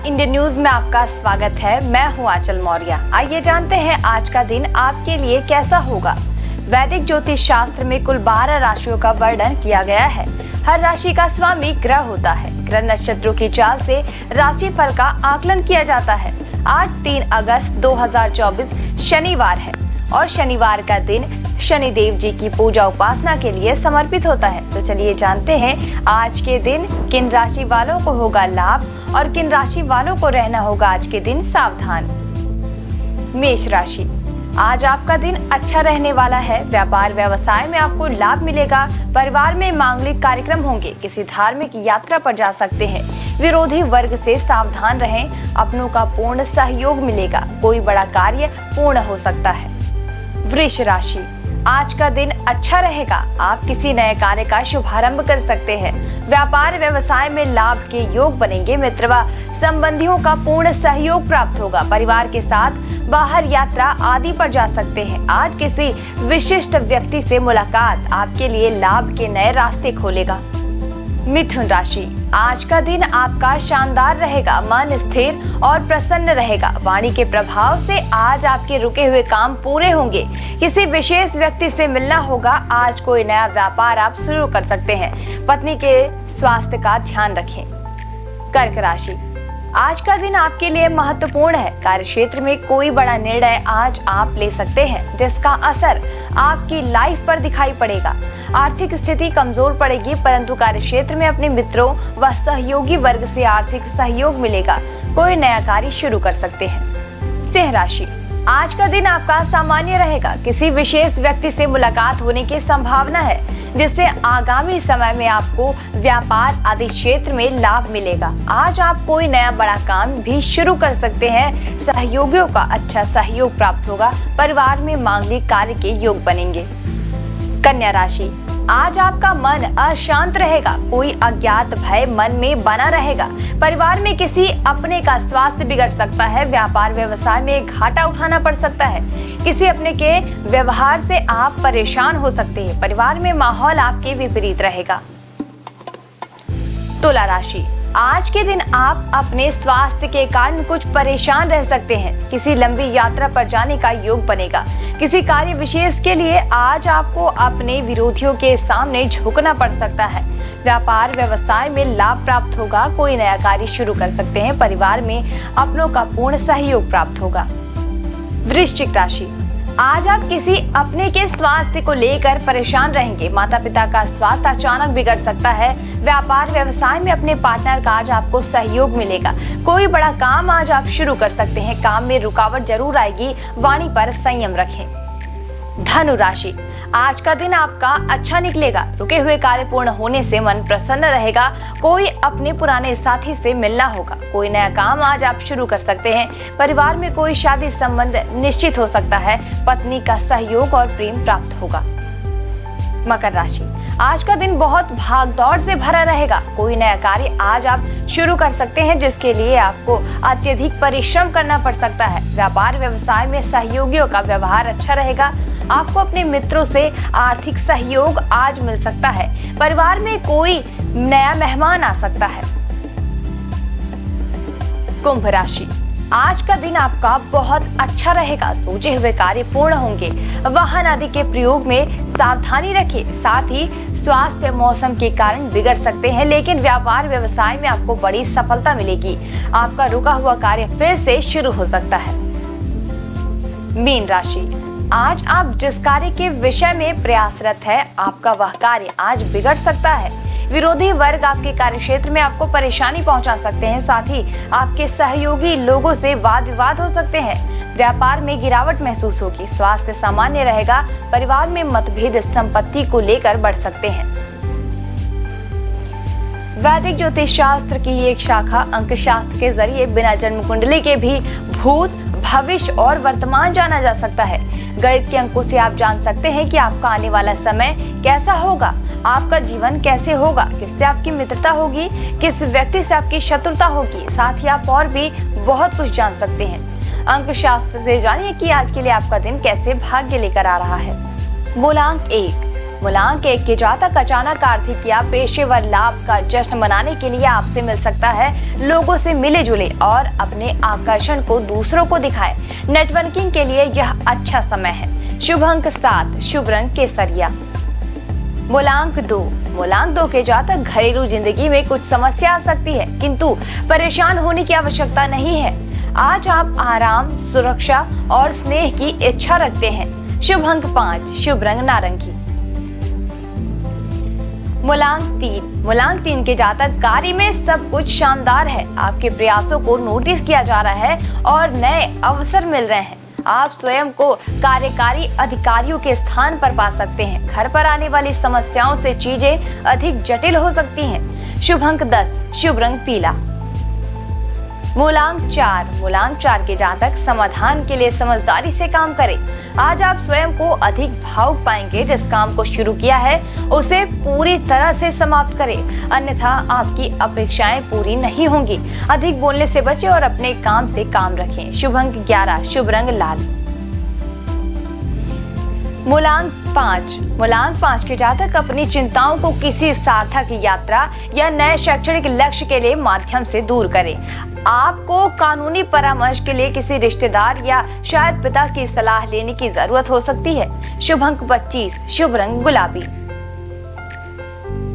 Indian news में आपका स्वागत है। मैं हूं आंचल मौर्य। आइए जानते हैं आज का दिन आपके लिए कैसा होगा। वैदिक ज्योतिष शास्त्र में कुल 12 राशियों का वर्णन किया गया है। हर राशि का स्वामी ग्रह होता है। ग्रह नक्षत्रों की चाल से राशि फल का आकलन किया जाता है। आज 3 अगस्त 2024 शनिवार है और शनिवार का दिन शनिदेव जी की पूजा उपासना के लिए समर्पित होता है। तो चलिए जानते हैं आज के दिन किन राशि वालों को होगा लाभ और किन राशि वालों को रहना होगा आज के दिन सावधान। मेष राशि, आज आपका दिन अच्छा रहने वाला है। व्यापार व्यवसाय में आपको लाभ मिलेगा। परिवार में मांगलिक कार्यक्रम होंगे। किसी धार्मिक यात्रा पर जा सकते हैं। विरोधी वर्ग से सावधान रहें। अपनों का पूर्ण सहयोग मिलेगा। कोई बड़ा कार्य पूर्ण हो सकता है। वृष राशि, आज का दिन अच्छा रहेगा। आप किसी नए कार्य का शुभारंभ कर सकते हैं। व्यापार व्यवसाय में लाभ के योग बनेंगे। मित्र व संबंधियों का पूर्ण सहयोग प्राप्त होगा। परिवार के साथ बाहर यात्रा आदि पर जा सकते हैं। आज किसी विशिष्ट व्यक्ति से मुलाकात आपके लिए लाभ के नए रास्ते खोलेगा। मिथुन राशि, आज का दिन आपका शानदार रहेगा। मन स्थिर और प्रसन्न रहेगा। वाणी के प्रभाव से आज आपके रुके हुए काम पूरे होंगे। किसी विशेष व्यक्ति से मिलना होगा। आज कोई नया व्यापार आप शुरू कर सकते हैं। पत्नी के स्वास्थ्य का ध्यान रखें। कर्क राशि, आज का दिन आपके लिए महत्वपूर्ण है। कार्यक्षेत्र में कोई बड़ा निर्णय आज आप ले सकते हैं जिसका असर आपकी लाइफ पर दिखाई पड़ेगा। आर्थिक स्थिति कमजोर पड़ेगी परंतु कार्यक्षेत्र में अपने मित्रों व सहयोगी वर्ग से आर्थिक सहयोग मिलेगा। कोई नया कार्य शुरू कर सकते हैं। सिंह राशि, आज का दिन आपका सामान्य रहेगा। किसी विशेष व्यक्ति से मुलाकात होने की संभावना है जिससे आगामी समय में आपको व्यापार आदि क्षेत्र में लाभ मिलेगा। आज आप कोई नया बड़ा काम भी शुरू कर सकते हैं। सहयोगियों का अच्छा सहयोग प्राप्त होगा। परिवार में मांगलिक कार्य के योग बनेंगे। कन्या राशि, आज आपका मन अशांत रहेगा। कोई अज्ञात भय मन में बना रहेगा। परिवार में किसी अपने का स्वास्थ्य बिगड़ सकता है। व्यापार व्यवसाय में घाटा उठाना पड़ सकता है। किसी अपने के व्यवहार से आप परेशान हो सकते हैं। परिवार में माहौल आपके विपरीत रहेगा। तुला राशि, आज के दिन आप अपने स्वास्थ्य के कारण कुछ परेशान रह सकते हैं। किसी लंबी यात्रा पर जाने का योग बनेगा। किसी कार्य विशेष के लिए आज आपको अपने विरोधियों के सामने झुकना पड़ सकता है। व्यापार व्यवसाय में लाभ प्राप्त होगा। कोई नया कार्य शुरू कर सकते हैं। परिवार में अपनों का पूर्ण सहयोग प्राप्त होगा। वृश्चिक राशि, आज आप किसी अपने के स्वास्थ्य को लेकर परेशान रहेंगे। माता पिता का स्वास्थ्य अचानक बिगड़ सकता है। व्यापार व्यवसाय में अपने पार्टनर का आज आपको सहयोग मिलेगा। कोई बड़ा काम आज आप शुरू कर सकते हैं। काम में रुकावट जरूर आएगी। वाणी पर संयम रखें। धनु राशि, आज का दिन आपका अच्छा निकलेगा। रुके हुए कार्य पूर्ण होने से मन प्रसन्न रहेगा। कोई अपने पुराने साथी से मिलना होगा। कोई नया काम आज आप शुरू कर सकते हैं। परिवार में कोई शादी संबंध निश्चित हो सकता है। पत्नी का सहयोग और प्रेम प्राप्त होगा। मकर राशि, आज का दिन बहुत भाग दौड़ से भरा रहेगा। कोई नया कार्य आज आप शुरू कर सकते हैं जिसके लिए आपको अत्यधिक परिश्रम करना पड़ सकता है। व्यापार व्यवसाय में सहयोगियों का व्यवहार अच्छा रहेगा। आपको अपने मित्रों से आर्थिक सहयोग आज मिल सकता है। परिवार में कोई नया मेहमान आ सकता है। कुंभ राशि, आज का दिन आपका बहुत अच्छा रहेगा। सोचे हुए कार्य पूर्ण होंगे। वाहन आदि के प्रयोग में सावधानी रखें। साथ ही स्वास्थ्य मौसम के कारण बिगड़ सकते हैं लेकिन व्यापार व्यवसाय में आपको बड़ी सफलता मिलेगी। आपका रुका हुआ कार्य फिर से शुरू हो सकता है। मीन राशि, आज आप जिस कार्य के विषय में प्रयासरत है आपका वह कार्य आज बिगड़ सकता है। विरोधी वर्ग आपके कार्यक्षेत्र में आपको परेशानी पहुंचा सकते हैं। साथ ही आपके सहयोगी लोगों से वाद विवाद हो सकते हैं। व्यापार में गिरावट महसूस होगी। स्वास्थ्य सामान्य रहेगा। परिवार में मतभेद संपत्ति को लेकर बढ़ सकते हैं। वैदिक ज्योतिष शास्त्र की एक शाखा अंक शास्त्र के जरिए बिना जन्म कुंडली के भी भूत, भविष्य और वर्तमान जाना जा सकता है। गणित के अंकों से आप जान सकते हैं कि आपका आने वाला समय कैसा होगा। आपका जीवन कैसे होगा। किससे आपकी मित्रता होगी। किस व्यक्ति से आपकी शत्रुता होगी। साथ ही आप और भी बहुत कुछ जान सकते हैं। अंक शास्त्र से जानिए कि आज के लिए आपका दिन कैसे भाग्य लेकर आ रहा है। मूलांक 1, मूलांक 1 के जातक अचानक आर्थिक या पेशेवर लाभ का जश्न मनाने के लिए आपसे मिल सकता है। लोगों से मिले जुले और अपने आकर्षण को दूसरों को दिखाए। नेटवर्किंग के लिए यह अच्छा समय है। शुभ अंक 7, शुभ रंग केसरिया। मूलांक 2, मूलांक 2 के जातक घरेलू जिंदगी में कुछ समस्या आ सकती है, किंतु परेशान होने की आवश्यकता नहीं है। आज आप आराम, सुरक्षा और स्नेह की इच्छा रखते हैं। शुभ अंक 5, शुभ रंग नारंगी। मूलांक 3 के जातक कार्य में सब कुछ शानदार है। आपके प्रयासों को नोटिस किया जा रहा है और नए अवसर मिल रहे हैं। आप स्वयं को कार्यकारी अधिकारियों के स्थान पर पा सकते हैं। घर पर आने वाली समस्याओं से चीजें अधिक जटिल हो सकती हैं। शुभ अंक 10, शुभ रंग पीला। मूलांक 4 के जातक समाधान के लिए समझदारी से काम करें। आज आप स्वयं को अधिक भावुक पाएंगे। जिस काम को शुरू किया है उसे पूरी तरह से समाप्त करें, अन्यथा आपकी अपेक्षाएं पूरी नहीं होंगी। अधिक बोलने से बचें और अपने काम से काम रखें। शुभ अंक 11, शुभ रंग लाल। मूलांक 5 के जातक अपनी चिंताओं को किसी सार्थक यात्रा या नए शैक्षणिक लक्ष्य के लिए माध्यम से दूर करें। आपको कानूनी परामर्श के लिए किसी रिश्तेदार या शायद पिता की सलाह लेने की जरूरत हो सकती है। शुभ अंक 25, शुभ रंग गुलाबी।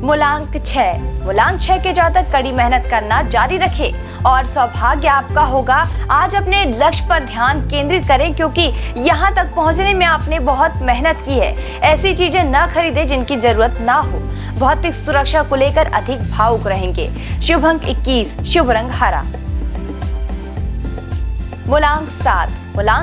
मूलांक 6 के जातक कड़ी मेहनत करना जारी रखें और सौभाग्य आपका होगा। आज अपने लक्ष्य पर ध्यान केंद्रित करें, क्योंकि यहाँ तक पहुँचने में आपने बहुत मेहनत की है। ऐसी चीजें न खरीदें जिनकी जरूरत ना हो। भौतिक सुरक्षा को लेकर अधिक भावुक रहेंगे। शुभ अंक 21, शुभ रंग हरा। मूलांक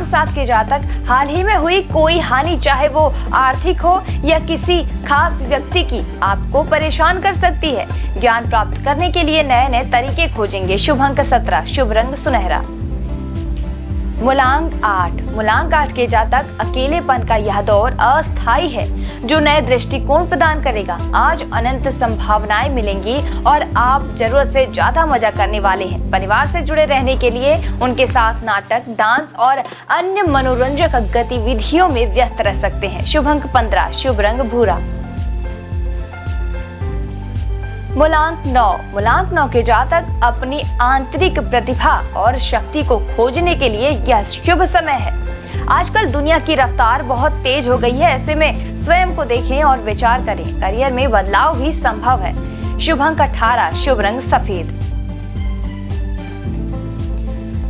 7 के जातक हाल ही में हुई कोई हानि, चाहे वो आर्थिक हो या किसी खास व्यक्ति की, आपको परेशान कर सकती है। ज्ञान प्राप्त करने के लिए नए नए तरीके खोजेंगे। शुभ अंक 17, शुभ रंग सुनहरा। मूलांक 8 के जातक अकेलेपन का यह दौर अस्थायी है, जो नए दृष्टिकोण प्रदान करेगा। आज अनंत संभावनाएं मिलेंगी और आप जरूरत से ज्यादा मजा करने वाले हैं। परिवार से जुड़े रहने के लिए उनके साथ नाटक, डांस और अन्य मनोरंजक गतिविधियों में व्यस्त रह सकते हैं। शुभ अंक 15, शुभ रंग भूरा। मूलांक 9 के जातक अपनी आंतरिक प्रतिभा और शक्ति को खोजने के लिए यह शुभ समय है। आजकल दुनिया की रफ्तार बहुत तेज हो गई है, ऐसे में स्वयं को देखें और विचार करें। करियर में बदलाव भी संभव है। शुभ अंक 18, शुभ रंग सफेद।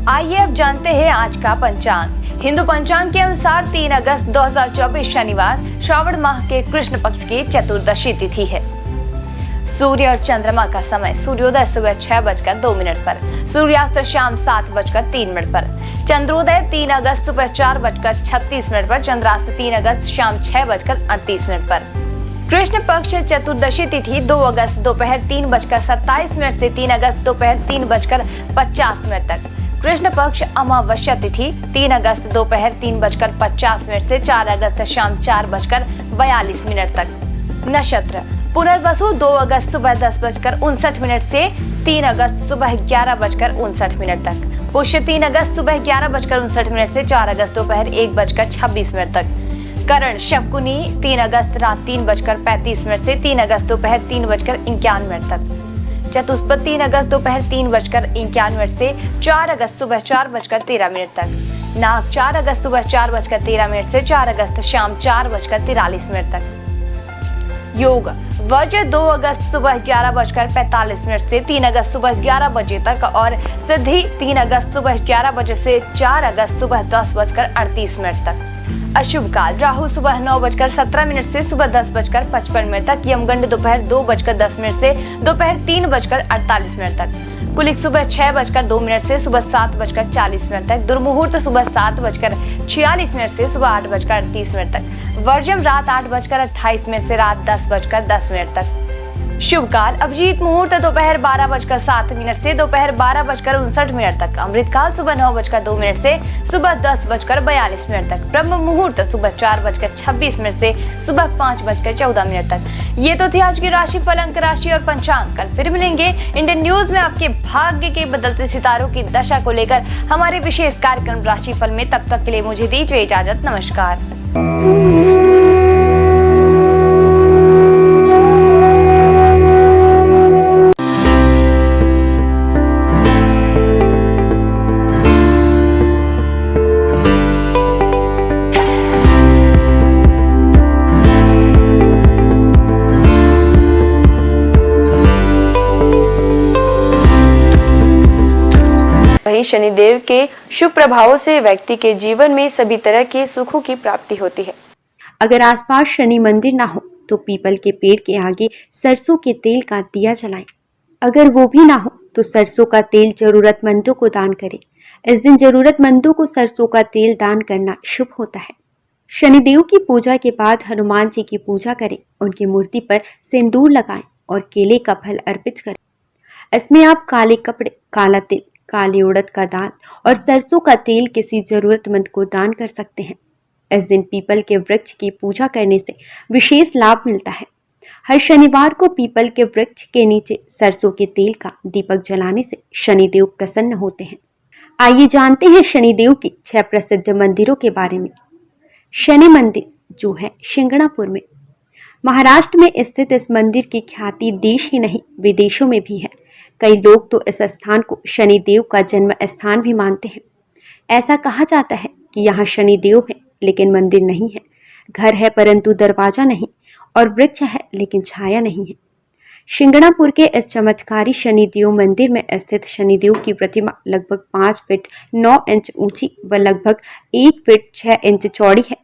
आइए अब जानते हैं आज का पंचांग। हिंदू पंचांग के अनुसार 3 अगस्त 2024 शनिवार श्रावण माह के कृष्ण पक्ष की चतुर्दशी तिथि है। सूर्य और चंद्रमा का समय शाम सुबह 6:02 पर, सूर्यास्त शाम 7:03 पर, चंद्रोदय 3 अगस्त सुबह 4:36 पर, चंद्रास्त 3 अगस्त शाम 6:38 पर। कृष्ण पक्ष चतुर्दशी तिथि 2 अगस्त दोपहर 3:27 से 3 अगस्त दोपहर 3:50 तक। कृष्ण पक्ष अमावस्या तिथि 3 अगस्त दोपहर 3:50 से 4 अगस्त शाम 4:42 तक। नक्षत्र पुनर्वसु 2 अगस्त सुबह 10:59 से 3 अगस्त सुबह 11:59 तक। पुष्य 3 अगस्त सुबह 11:59 से 4 अगस्त दोपहर 1:26 तक। करण शकुनी 3 अगस्त रात 3:35 से 3 अगस्त दोपहर 3:91 तक। चतुष्पद 3 अगस्त दोपहर 3:91 से 4 अगस्त सुबह 4:13 तक। नाग 4 अगस्त सुबह 4:13 से 4 अगस्त शाम 4:43 तक। योग वज्र 2 अगस्त सुबह 11:45 से 3 अगस्त सुबह 11 बजे तक और सिद्धि 3 अगस्त सुबह 11 बजे से 4 अगस्त सुबह 10:38 तक। अशुभ काल राहु सुबह 9:17 से सुबह 10:55 तक। यमगंड दोपहर 2:10 से दोपहर 3:48 तक। कुलिक सुबह 6:02 से सुबह 7:40 तक। दुर्मुहूर्त सुबह 7:46 से सुबह 8:38 तक। वर्जम रात 8:28 से रात 10:10 तक। शुभ काल अभिजीत मुहूर्त दोपहर 12:07 से दोपहर 12:59 तक। अमृत काल सुबह 9:02 से सुबह 10:42 तक। ब्रह्म मुहूर्त सुबह 4:26 से सुबह 5:14 तक। ये तो थी आज की राशि फल, अंक राशि और पंचांग। कल फिर मिलेंगे इंडियन न्यूज में आपके भाग्य के बदलते सितारों की दशा को लेकर हमारे विशेष कार्यक्रम राशि फल में। तब तक के लिए मुझे दीजिए इजाजत। नमस्कार। वहीं शनिदेव के शुभ प्रभावों से व्यक्ति के जीवन में सभी तरह के सुखों की प्राप्ति होती है। अगर आसपास शनि मंदिर ना हो तो पीपल के पेड़ के आगे सरसों के तेल का दिया जलाएं। अगर वो भी ना हो तो सरसों का तेल जरूरतमंदों को दान करें। इस दिन जरूरतमंदों को सरसों का तेल दान करना शुभ होता है। शनिदेव की पूजा के बाद हनुमान जी की पूजा करें, उनकी मूर्ति पर सिंदूर लगाएं और केले का फल अर्पित करें। इसमें आप काले कपड़े, काला तिल, काली उड़द का दाल और सरसों का तेल किसी जरूरतमंद को दान कर सकते हैं। इस दिन पीपल के वृक्ष की पूजा करने से विशेष लाभ मिलता है। हर शनिवार को पीपल के वृक्ष के नीचे सरसों के तेल का दीपक जलाने से शनिदेव प्रसन्न होते हैं। आइए जानते हैं शनिदेव के 6 प्रसिद्ध मंदिरों के बारे में। शनि मंदिर जो है शिंगणापुर में, महाराष्ट्र में स्थित इस मंदिर की ख्याति देश ही नहीं विदेशों में भी है। कई लोग तो इस स्थान को शनिदेव का जन्म स्थान भी मानते हैं। ऐसा कहा जाता है कि यहाँ शनिदेव है लेकिन मंदिर नहीं है, घर है परंतु दरवाजा नहीं, और वृक्ष है लेकिन छाया नहीं है। शिंगणापुर के इस चमत्कारी शनिदेव मंदिर में स्थित शनिदेव की प्रतिमा लगभग 5 फीट 9 इंच ऊंची व लगभग 1 फीट 6 इंच चौड़ी है।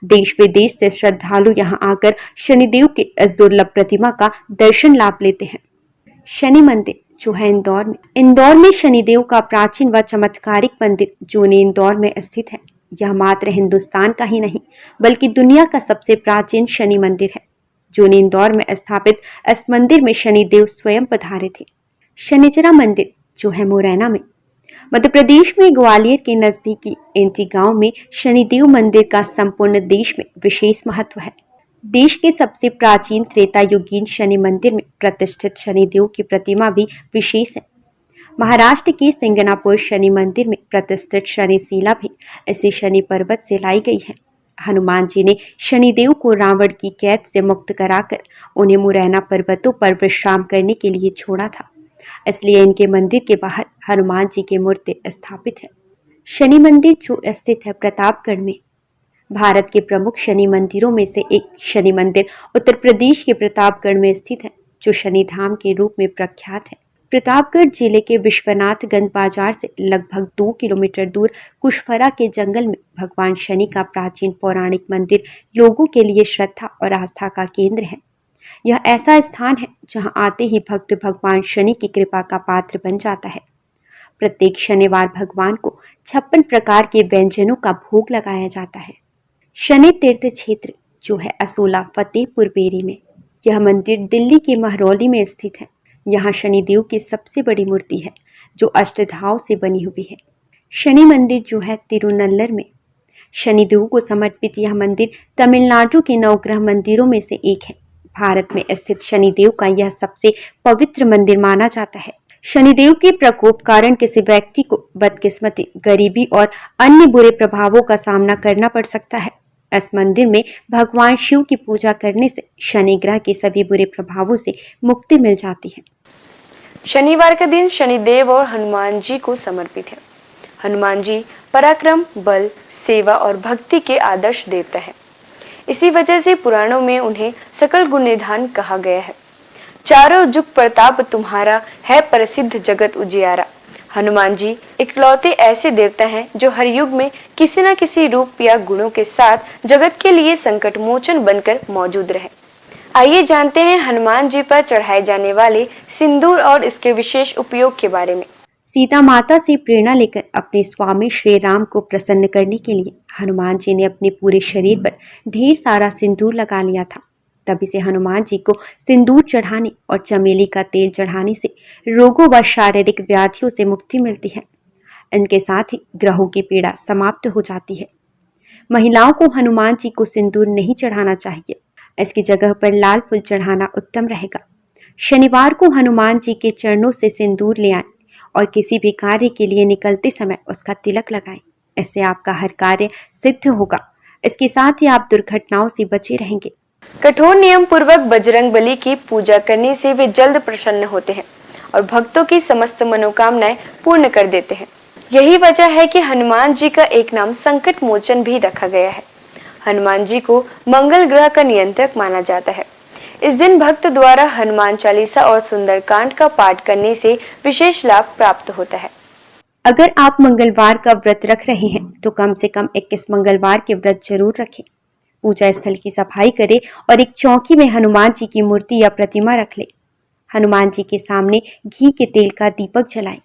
देश विदेश से श्रद्धालु यहाँ आकर शनिदेव के इस दुर्लभ प्रतिमा का दर्शन लाभ लेते हैं। शनि मंदिर जो है इंदौर में शनिदेव का प्राचीन व चमत्कारिक मंदिर जो इंदौर में स्थित है। यह मात्र हिंदुस्तान का ही नहीं बल्कि दुनिया का सबसे प्राचीन शनि मंदिर है। जो इंदौर में स्थापित इस मंदिर में शनिदेव स्वयं पधारे थे। शनिचरा मंदिर जो है मुरैना में, मध्य प्रदेश में ग्वालियर के नजदीकी एंटी गांव में शनिदेव मंदिर का संपूर्ण देश में विशेष महत्व है। देश के सबसे प्राचीन त्रेता युगीन शनि मंदिर में प्रतिष्ठित शनिदेव की प्रतिमा भी विशेष है। महाराष्ट्र के सिंगनापुर शनि मंदिर में प्रतिष्ठित शनिशिला भी इसी शनि पर्वत से लाई गई है। हनुमान जी ने शनिदेव को रावण की कैद से मुक्त कराकर उन्हें मुरैना पर्वतों पर विश्राम करने के लिए छोड़ा था, इसलिए इनके मंदिर के बाहर हनुमान जी की मूर्ति स्थापित है। शनि मंदिर जो स्थित है प्रतापगढ़ में, भारत के प्रमुख शनि मंदिरों में से एक शनि मंदिर उत्तर प्रदेश के प्रतापगढ़ में स्थित है, जो शनिधाम के रूप में प्रख्यात है। प्रतापगढ़ जिले के विश्वनाथगंज बाजार से लगभग 2 किलोमीटर दूर कुशफरा के जंगल में भगवान शनि का प्राचीन पौराणिक मंदिर लोगों के लिए श्रद्धा और आस्था का केंद्र है। यह ऐसा स्थान है जहां आते ही भक्त भगवान शनि की कृपा का पात्र बन जाता है। प्रत्येक शनिवार भगवान को 56 प्रकार के व्यंजनों का भोग लगाया जाता है। शनि तीर्थ क्षेत्र जो है असोला फतेहपुर बेरी में, यह मंदिर दिल्ली के महरौली में स्थित है। यहाँ शनिदेव की सबसे बड़ी मूर्ति है जो अष्टधाव से बनी हुई है। शनि मंदिर जो है तिरुनल्लर में, शनिदेव को समर्पित यह मंदिर तमिलनाडु के नवग्रह मंदिरों में से एक है। भारत में स्थित शनिदेव का यह सबसे पवित्र मंदिर माना जाता है। शनिदेव के प्रकोप कारण किसी व्यक्ति को बदकिस्मती, गरीबी और अन्य बुरे प्रभावों का सामना करना पड़ सकता है। इस मंदिर में भगवान शिव की पूजा करने से शनि ग्रह के सभी बुरे प्रभावों से मुक्ति मिल जाती है। शनिवार का दिन शनिदेव और हनुमान जी को समर्पित है। हनुमान जी पराक्रम, बल, सेवा और भक्ति के आदर्श देवता है। इसी वजह से पुराणों में उन्हें सकल गुण निधान कहा गया है। चारों जुग प्रताप तुम्हारा है, प्रसिद्ध जगत उजियारा। हनुमान जी इकलौते ऐसे देवता हैं जो हर युग में किसी न किसी रूप या गुणों के साथ जगत के लिए संकट मोचन बनकर मौजूद रहे। आइए जानते हैं हनुमान जी पर चढ़ाए जाने वाले सिंदूर और इसके विशेष उपयोग के बारे में। सीता माता से प्रेरणा लेकर अपने स्वामी श्री राम को प्रसन्न करने के लिए हनुमान जी ने अपने पूरे शरीर पर ढेर सारा सिंदूर लगा लिया था। तभी से हनुमान जी को सिंदूर चढ़ाने और चमेली का तेल चढ़ाने से रोगों व शारीरिक व्याधियों से मुक्ति मिलती है। इनके साथ ही ग्रहों की पीड़ा समाप्त हो जाती है। महिलाओं को हनुमान जी को सिंदूर नहीं चढ़ाना चाहिए, इसकी जगह पर लाल फूल चढ़ाना उत्तम रहेगा। शनिवार को हनुमान जी के चरणों से सिंदूर ले आएं और किसी भी कार्य के लिए निकलते समय उसका तिलक लगाएं। इससे आपका हर कार्य सिद्ध होगा। इसके साथ ही आप दुर्घटनाओं से बचे रहेंगे। कठोर नियम पूर्वक बजरंग बली की पूजा करने से वे जल्द प्रसन्न होते हैं और भक्तों की समस्त मनोकामनाएं पूर्ण कर देते हैं। यही वजह है कि हनुमान जी का एक नाम संकट मोचन भी रखा गया है। हनुमान जी को मंगल ग्रह का नियंत्रक माना जाता है। इस दिन भक्त द्वारा हनुमान चालीसा और सुंदरकांड का पाठ करने से विशेष लाभ प्राप्त होता है। अगर आप मंगलवार का व्रत रख रहे हैं तो कम से कम 21 मंगलवार के व्रत जरूर रखें। पूजा स्थल की सफाई करें और एक चौकी में हनुमान जी की मूर्ति या प्रतिमा रख लें। हनुमान जी के सामने घी के तेल का दीपक जलाएं।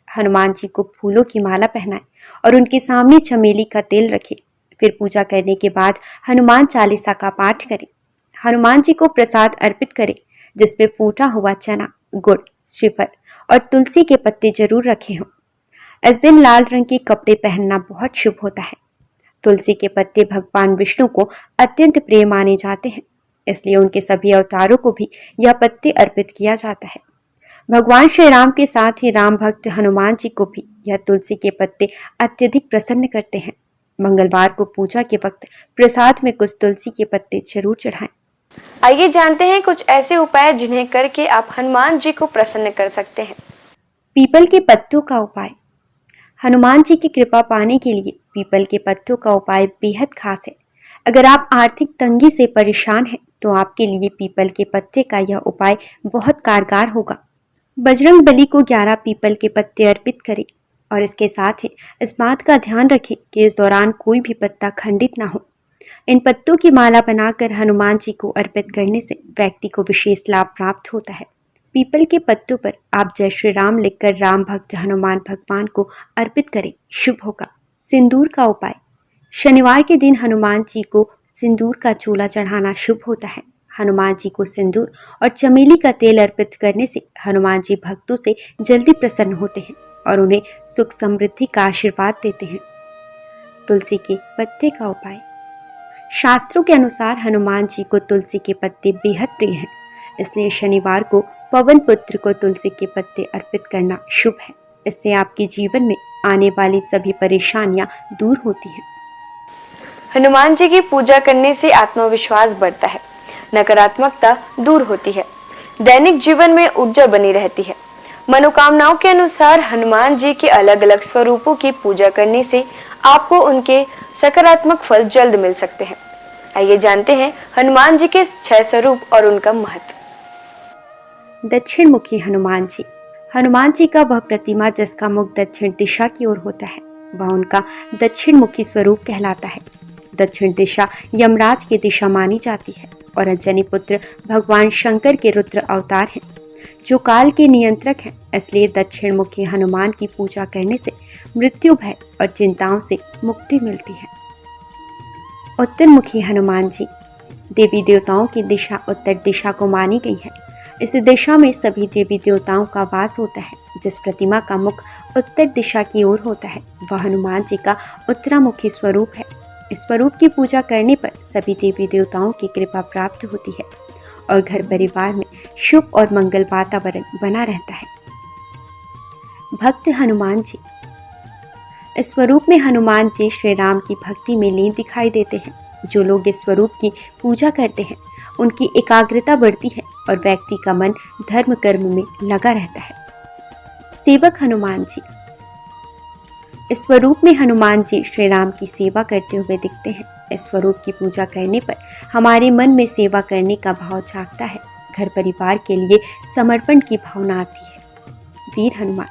हनुमान जी को फूलों की माला पहनाएं और उनके सामने चमेली का तेल रखें। फिर पूजा करने के बाद हनुमान चालीसा का पाठ करें। हनुमान जी को प्रसाद अर्पित करें जिसमें फूटा हुआ चना, गुड़, श्रीफल और तुलसी के पत्ते जरूर रखे हों। इस दिन लाल रंग के कपड़े पहनना बहुत शुभ होता है। तुलसी के पत्ते भगवान विष्णु को अत्यंत प्रिय माने जाते हैं, इसलिए उनके सभी अवतारों को भी यह पत्ते अर्पित किया जाता है। भगवान श्री राम के साथ ही राम भक्त हनुमान जी को भी यह तुलसी के पत्ते अत्यधिक प्रसन्न करते हैं। मंगलवार को पूजा के वक्त प्रसाद में कुछ तुलसी के पत्ते जरूर चढ़ाएं। आइए जानते हैं कुछ ऐसे उपाय जिन्हें करके आप हनुमान जी को प्रसन्न कर सकते हैं। पीपल के पत्तों का उपाय। हनुमान जी की कृपा पाने के लिए पीपल के पत्तों का उपाय बेहद खास है। अगर आप आर्थिक तंगी से परेशान हैं तो आपके लिए पीपल के पत्ते का यह उपाय बहुत कारगर होगा। बजरंग बली को 11 पीपल के पत्ते अर्पित करें और इसके साथ ही इस बात का ध्यान रखें कि इस दौरान कोई भी पत्ता खंडित ना हो। इन पत्तों की माला बनाकर हनुमान जी को अर्पित करने से व्यक्ति को विशेष लाभ प्राप्त होता है। पीपल के पत्तों पर आप जय श्री राम लिखकर राम भक्त हनुमान भगवान को अर्पित करें, शुभ होगा। सिंदूर का उपाय। शनिवार के दिन हनुमान जी को सिंदूर का चूल्हा चढ़ाना शुभ होता है। हनुमान जी को सिंदूर और चमेली का तेल अर्पित करने से हनुमान जी भक्तों से जल्दी प्रसन्न होते हैं और उन्हें सुख समृद्धि का आशीर्वाद देते हैं। तुलसी के पत्ते का उपाय। शास्त्रों के अनुसार हनुमान जी को तुलसी के पत्ते बेहद प्रिय हैं, इसलिए शनिवार को पवन पुत्र को तुलसी के पत्ते अर्पित करना शुभ है। इससे आपके जीवन में आने वाली सभी परेशानियां दूर होती हैं। हनुमान जी की पूजा करने से आत्मविश्वास बढ़ता है, नकारात्मकता दूर होती है, दैनिक जीवन में ऊर्जा बनी रहती है। मनोकामनाओं के अनुसार हनुमान जी के अलग अलग स्वरूपों की पूजा करने से आपको उनके सकारात्मक फल जल्द मिल सकते हैं। आइए जानते हैं हनुमान जी के 6 स्वरूप और उनका महत्व। दक्षिण मुखी हनुमान जी। हनुमान जी का वह प्रतिमा जिसका मुख दक्षिण दिशा की ओर होता है वह उनका दक्षिण मुखी स्वरूप कहलाता है। दक्षिण दिशा यमराज की दिशा मानी जाती है और अंजनी पुत्र भगवान शंकर के रुद्र अवतार हैं जो काल के नियंत्रक हैं। इसलिए दक्षिण मुखी हनुमान की पूजा करने से मृत्यु भय और चिंताओं से मुक्ति मिलती है। उत्तर मुखी हनुमान जी। देवी देवताओं की दिशा उत्तर दिशा को मानी गई है। इस दिशा में सभी देवी देवताओं का वास होता है। जिस प्रतिमा का मुख उत्तर दिशा की ओर होता है वह हनुमान जी का उत्तरामुखी स्वरूप है। इस स्वरूप की पूजा करने पर सभी देवी देवताओं की कृपा प्राप्त होती है और घर परिवार में शुभ और मंगल वातावरण बना रहता है। भक्त हनुमान जी। इस स्वरूप में हनुमान जी श्री राम की भक्ति में लीन दिखाई देते हैं। जो लोग इस स्वरूप की पूजा करते हैं उनकी एकाग्रता बढ़ती है और व्यक्ति का मन धर्म कर्म में लगा रहता है। सेवक हनुमान जी। इस स्वरूप में हनुमान जी श्री राम की सेवा करते हुए दिखते हैं। इस स्वरूप की पूजा करने पर हमारे मन में सेवा करने का भाव जागता है। घर परिवार के लिए समर्पण की भावना आती है। वीर हनुमान।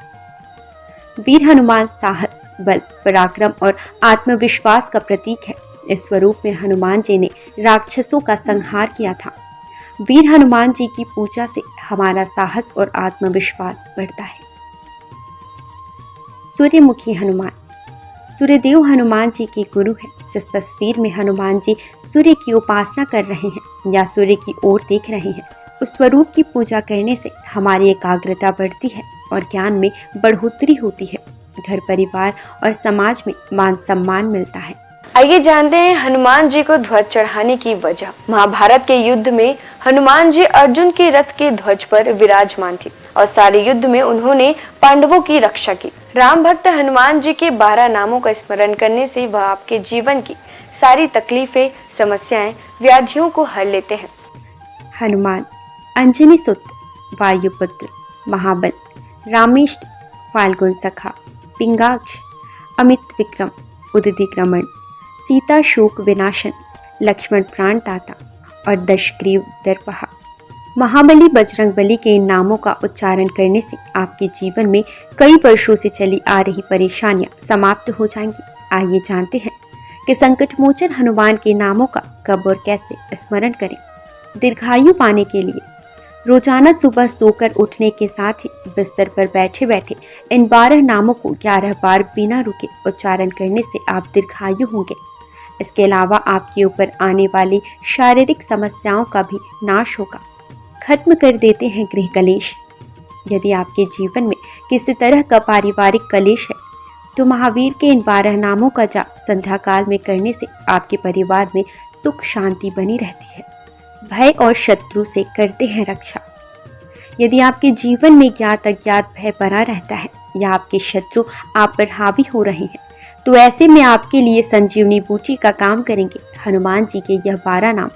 वीर हनुमान साहस, बल, पराक्रम और आत्मविश्वास का प्रतीक है। इस स्वरूप में हनुमान जी ने राक्षसों का संहार किया था। वीर हनुमान जी की पूजा से हमारा साहस और आत्मविश्वास बढ़ता है। सूर्यमुखी हनुमान। सूर्यदेव हनुमान जी के गुरु हैं। जिस तस्वीर में हनुमान जी सूर्य की उपासना कर रहे हैं या सूर्य की ओर देख रहे हैं उस स्वरूप की पूजा करने से हमारी एकाग्रता बढ़ती है और ज्ञान में बढ़ोतरी होती है। घर परिवार और समाज में मान सम्मान मिलता है। आइए जानते हैं हनुमान जी को ध्वज चढ़ाने की वजह। महाभारत के युद्ध में हनुमान जी अर्जुन के रथ के ध्वज पर विराजमान थे और सारे युद्ध में उन्होंने पांडवों की रक्षा की। राम भक्त हनुमान जी के 12 नामों का स्मरण करने से वह आपके जीवन की सारी तकलीफें, समस्याएं, व्याधियों को हर लेते हैं। हनुमान। अंजनी सुत, वायुपुत्र, महाबल, रामेष्ट, फाल्गुन सखा, पिंगाक्ष, अमित विक्रम, उदितिक्रमण, सीता शोक विनाशन, लक्ष्मण प्राण दाता और दशग्रीव दर्पहा। महाबली बजरंगबली के इन नामों का उच्चारण करने से आपके जीवन में कई वर्षों से चली आ रही परेशानियां समाप्त हो जाएंगी। आइए जानते हैं कि संकटमोचन हनुमान के नामों का कब और कैसे स्मरण करें। दीर्घायु पाने के लिए रोजाना सुबह सोकर उठने के साथ ही बिस्तर पर बैठे बैठे इन 12 नामों को 11 बार बिना रुके उच्चारण करने से आप दीर्घायु होंगे। इसके अलावा आपके ऊपर आने वाली शारीरिक समस्याओं का भी नाश होगा। खत्म कर देते हैं गृह कलेश। यदि आपके जीवन में किसी तरह का पारिवारिक कलेश है तो महावीर के इन 12 नामों का जाप संध्या काल में करने से आपके परिवार में सुख शांति बनी रहती है। भय और शत्रु से करते हैं रक्षा। यदि आपके जीवन में ज्ञात अज्ञात भय बना रहता है या आपके शत्रु आप पर हावी हो रहे हैं तो ऐसे में आपके लिए संजीवनी बूटी का काम करेंगे हनुमान जी के यह 12 नाम।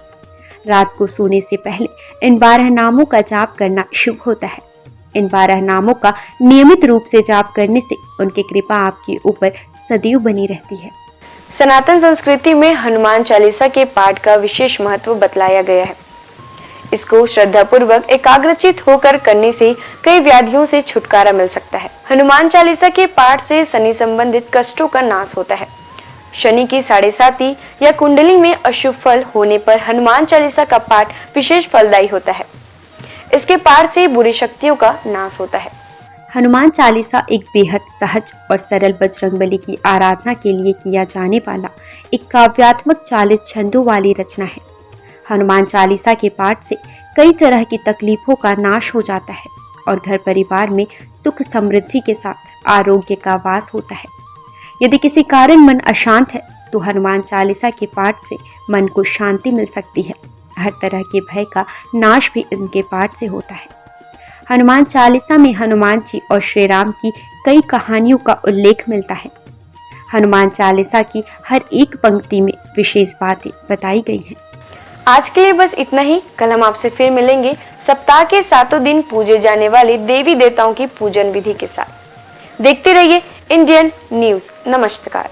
रात को सोने से पहले इन 12 नामों का जाप करना शुभ होता है। इन 12 नामों का नियमित रूप से जाप करने से उनकी कृपा आपके ऊपर सदैव बनी रहती है। सनातन संस्कृति में हनुमान चालीसा के पाठ का विशेष महत्व बतलाया गया है। इसको श्रद्धापूर्वक एकाग्रचित होकर करने से कई व्याधियों से छुटकारा मिल सकता है। हनुमान चालीसा के पाठ से शनि संबंधित कष्टों का नाश होता है। शनि की 7.5 या कुंडली में अशुभ फल होने पर हनुमान चालीसा का पाठ विशेष फलदायी होता है। इसके पाठ से बुरी शक्तियों का नाश होता है। हनुमान चालीसा एक बेहद सहज और सरल बजरंगबली की आराधना के लिए किया जाने वाला एक काव्यात्मक 40 छंदों वाली रचना है। हनुमान चालीसा के पाठ से कई तरह की तकलीफों का नाश हो जाता है और घर परिवार में सुख समृद्धि के साथ आरोग्य का वास होता है। यदि किसी कारण मन अशांत है तो हनुमान चालीसा के पाठ से मन को शांति मिल सकती है। हर तरह के भय का नाश भी इनके पाठ से होता है। हनुमान चालीसा में हनुमान जी और श्री राम की कई कहानियों का उल्लेख मिलता है। हनुमान चालीसा की हर एक पंक्ति में विशेष बातें बताई गई हैं। आज के लिए बस इतना ही। कल हम आपसे फिर मिलेंगे सप्ताह के 7 दिन पूजे जाने वाले देवी देवताओं की पूजन विधि के साथ। देखते रहिए इंडियन न्यूज। नमस्कार।